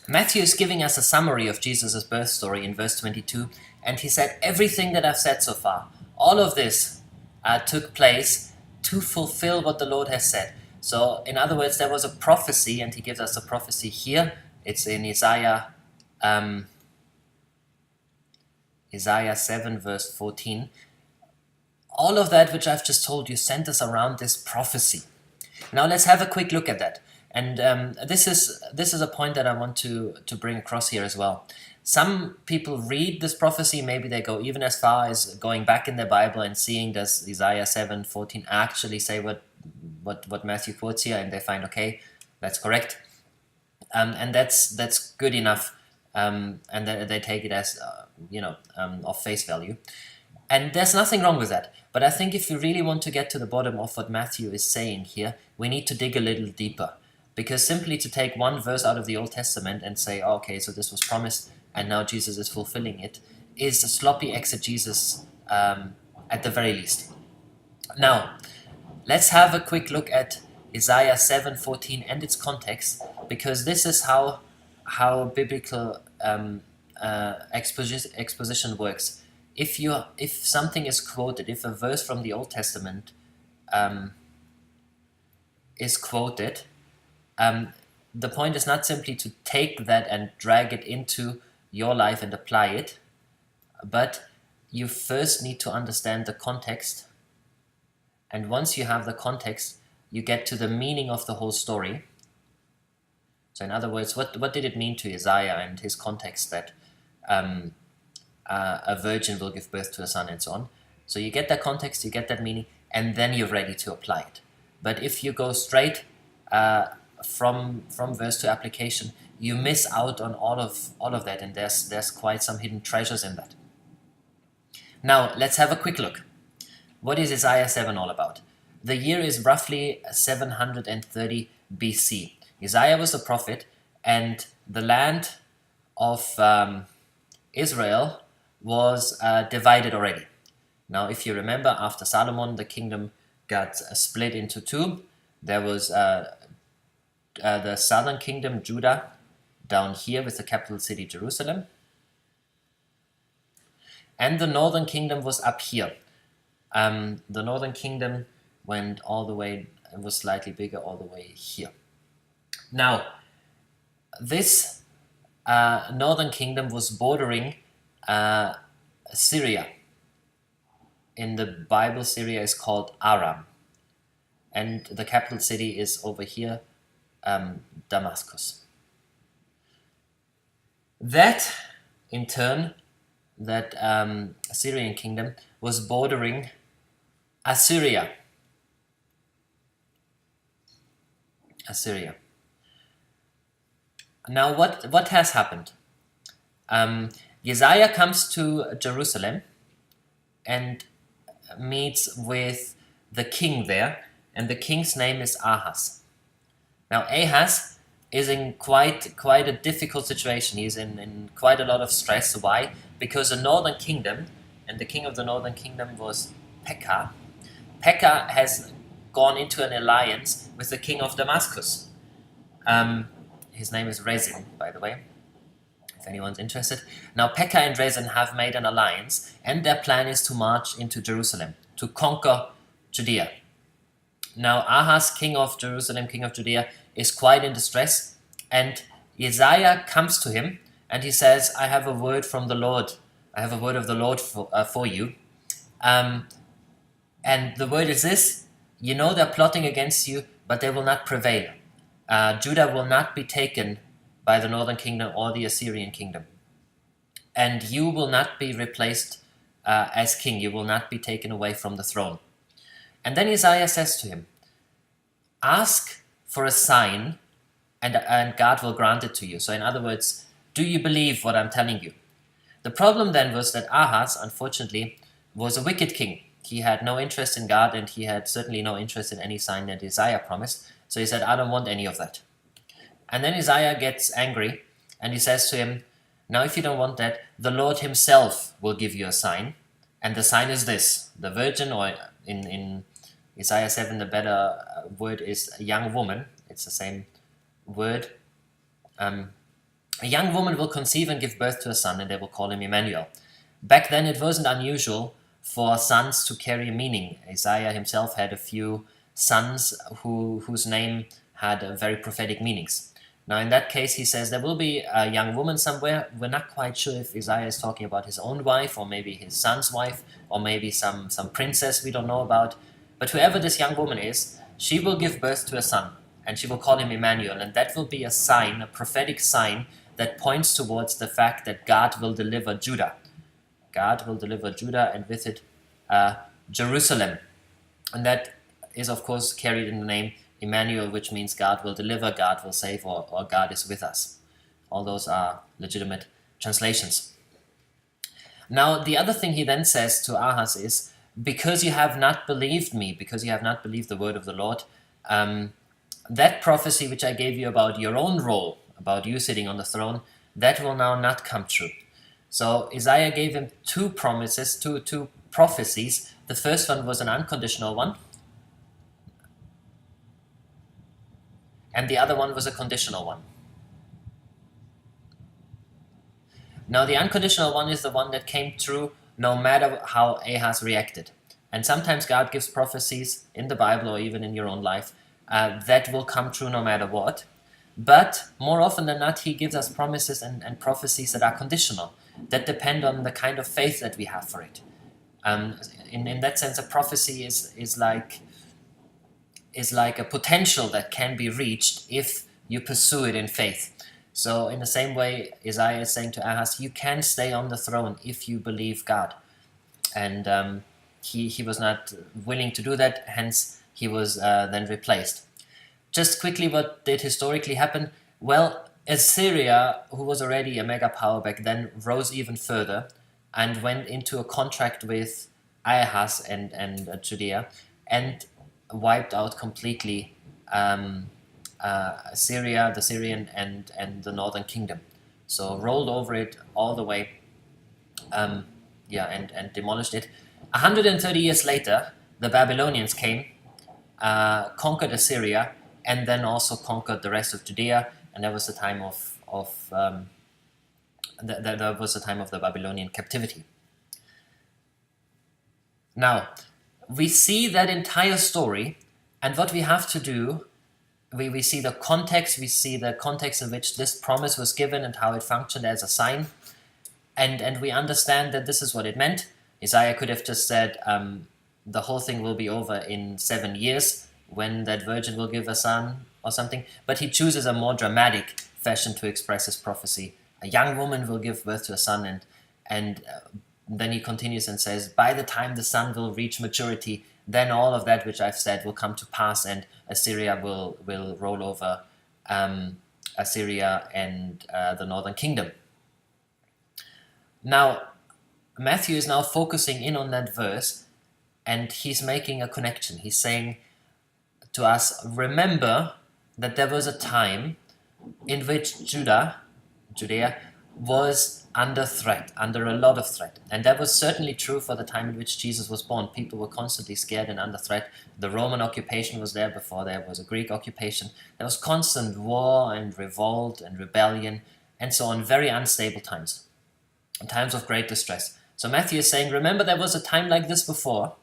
Matthew is giving us a summary of Jesus' birth story in verse 22, and he said, everything that I've said so far, all of this took place to fulfill what the Lord has said. So, in other words, there was a prophecy, and he gives us a prophecy here. It's in Isaiah 7, verse 14. All of that which I've just told you centers around this prophecy. Now let's have a quick look at that. And this is a point that I want to bring across here as well. Some people read this prophecy, maybe they go even as far as going back in their Bible and seeing does Isaiah 7:14 actually say what Matthew quotes here, and they find, okay, that's correct. And that's good enough, and they take it as of face value. And there's nothing wrong with that. But I think if we really want to get to the bottom of what Matthew is saying here, we need to dig a little deeper. Because simply to take one verse out of the Old Testament and say, oh, okay, so this was promised and now Jesus is fulfilling it, is a sloppy exegesis at the very least. Now, let's have a quick look at Isaiah 7:14 and its context, because this is how biblical exposition works. If something is quoted, if a verse from the Old Testament is quoted, the point is not simply to take that and drag it into your life and apply it, but you first need to understand the context. And once you have the context, you get to the meaning of the whole story. So in other words, what did it mean to Isaiah and his context that a virgin will give birth to a son and so on? So you get that context, you get that meaning, and then you're ready to apply it. But if you go straight from verse to application, you miss out on all of that, and there's quite some hidden treasures in that. Now let's have a quick look. What is Isaiah 7 all about? The year is roughly 730 BC. Isaiah was a prophet, and the land of Israel was divided already. Now, if you remember, after Solomon, the kingdom got split into two. There was the southern kingdom, Judah, down here with the capital city, Jerusalem. And the northern kingdom was up here. The northern kingdom went all the way, and was slightly bigger, all the way here. Now, this northern kingdom was bordering Syria. In the Bible, Syria is called Aram. And the capital city is over here, Damascus. That, in turn, that Syrian kingdom was bordering Assyria. Now, what has happened? Isaiah comes to Jerusalem and meets with the king there, and the king's name is Ahaz. Now, Ahaz is in quite a difficult situation. He's in quite a lot of stress. Why? Because the northern kingdom, and the king of the northern kingdom was Pekah. Pekah has gone into an alliance with the king of Damascus. His name is Rezin, by the way, if anyone's interested. Now, Pekah and Rezin have made an alliance, and their plan is to march into Jerusalem, to conquer Judea. Now, Ahaz, king of Jerusalem, king of Judea, is quite in distress, and Isaiah comes to him, and he says, I have a word from the Lord. I have a word of the Lord for you. And the word is this: you know they're plotting against you, but they will not prevail. Judah will not be taken by the northern kingdom or the Assyrian kingdom. And you will not be replaced as king. You will not be taken away from the throne. And then Isaiah says to him, ask for a sign and God will grant it to you. So in other words, do you believe what I'm telling you? The problem then was that Ahaz, unfortunately, was a wicked king. He had no interest in God, and he had certainly no interest in any sign that Isaiah promised. So he said, I don't want any of that. And then Isaiah gets angry, and he says to him, now if you don't want that, the Lord himself will give you a sign. And the sign is this: the virgin, or in Isaiah 7, the better word is a young woman. It's the same word. A young woman will conceive and give birth to a son, and they will call him Emmanuel. Back then, it wasn't unusual for sons to carry meaning. Isaiah himself had a few sons whose name had very prophetic meanings. Now, in that case, he says there will be a young woman somewhere. We're not quite sure if Isaiah is talking about his own wife, or maybe his son's wife, or maybe some princess we don't know about. But whoever this young woman is, she will give birth to a son, and she will call him Emmanuel. And that will be a sign, a prophetic sign, that points towards the fact that God will deliver Judah. God will deliver Judah, and with it Jerusalem. And that is, of course, carried in the name Emmanuel, which means God will deliver, God will save, or God is with us. All those are legitimate translations. Now, the other thing he then says to Ahaz is, because you have not believed me, because you have not believed the word of the Lord, that prophecy which I gave you about your own role, about you sitting on the throne, that will now not come true. So Isaiah gave him two promises, two prophecies. The first one was an unconditional one, and the other one was a conditional one. Now, the unconditional one is the one that came true no matter how Ahaz reacted. And sometimes God gives prophecies in the Bible, or even in your own life, that will come true no matter what. But more often than not, he gives us promises and prophecies that are conditional, that depend on the kind of faith that we have for it. In that sense, a prophecy is like a potential that can be reached if you pursue it in faith. So in the same way, Isaiah is saying to Ahaz, you can stay on the throne if you believe God. And he was not willing to do that, hence he was then replaced. Just quickly, what did historically happen? Well, Assyria, who was already a mega power back then, rose even further and went into a contract with Ahaz and Judea, and wiped out completely Syria, the Syrian, and the northern kingdom. So rolled over it all the way, and demolished it. 130 years later, the Babylonians came, conquered Assyria, and then also conquered the rest of Judea, and that was the time that was the time of the Babylonian captivity. Now, we see that entire story, and what we have to do, we see the context in which this promise was given and how it functioned as a sign, and we understand that this is what it meant. Isaiah could have just said, the whole thing will be over in 7 years, when that virgin will give a son or something, but he chooses a more dramatic fashion to express his prophecy. A young woman will give birth to a son, and then he continues and says, by the time the son will reach maturity, then all of that which I've said will come to pass, and Assyria will roll over Assyria and the northern kingdom. Now, Matthew is now focusing in on that verse, and he's making a connection. He's saying to us, remember that there was a time in which Judea was under threat, under a lot of threat. And that was certainly true for the time in which Jesus was born. People were constantly scared and under threat. The Roman occupation was there before there was a Greek occupation. There was constant war and revolt and rebellion and so on, very unstable times, times of great distress. So Matthew is saying, remember there was a time like this before,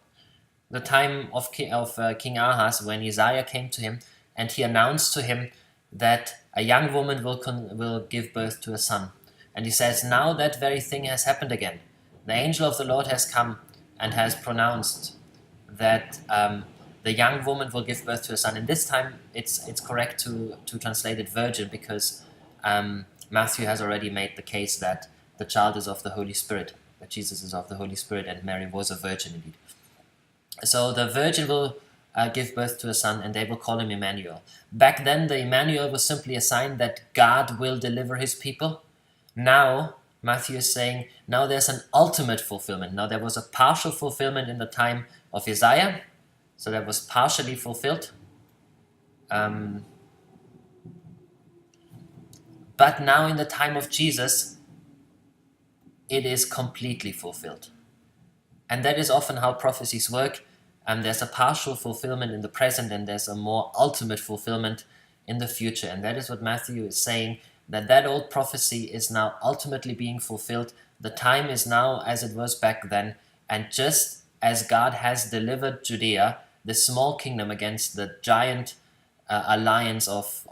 the time of King Ahaz, when Isaiah came to him and he announced to him that a young woman will give birth to a son. And he says, now that very thing has happened again. The angel of the Lord has come and has pronounced that the young woman will give birth to a son. And this time it's correct to translate it virgin, because Matthew has already made the case that the child is of the Holy Spirit, that Jesus is of the Holy Spirit, and Mary was a virgin indeed. So the virgin will give birth to a son, and they will call him Emmanuel. Back then, the Emmanuel was simply a sign that God will deliver his people. Now, Matthew is saying, now there's an ultimate fulfillment. Now there was a partial fulfillment in the time of Isaiah, so that was partially fulfilled. But now in the time of Jesus, it is completely fulfilled. And that is often how prophecies work. There's a partial fulfillment in the present, and there's a more ultimate fulfillment in the future. And that is what Matthew is saying. that old prophecy is now ultimately being fulfilled. The time is now as it was back then, and just as God has delivered Judea, the small kingdom, against the giant alliance of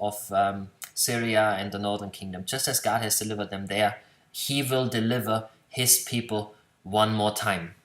Syria and the northern kingdom, just as God has delivered them there, he will deliver his people one more time.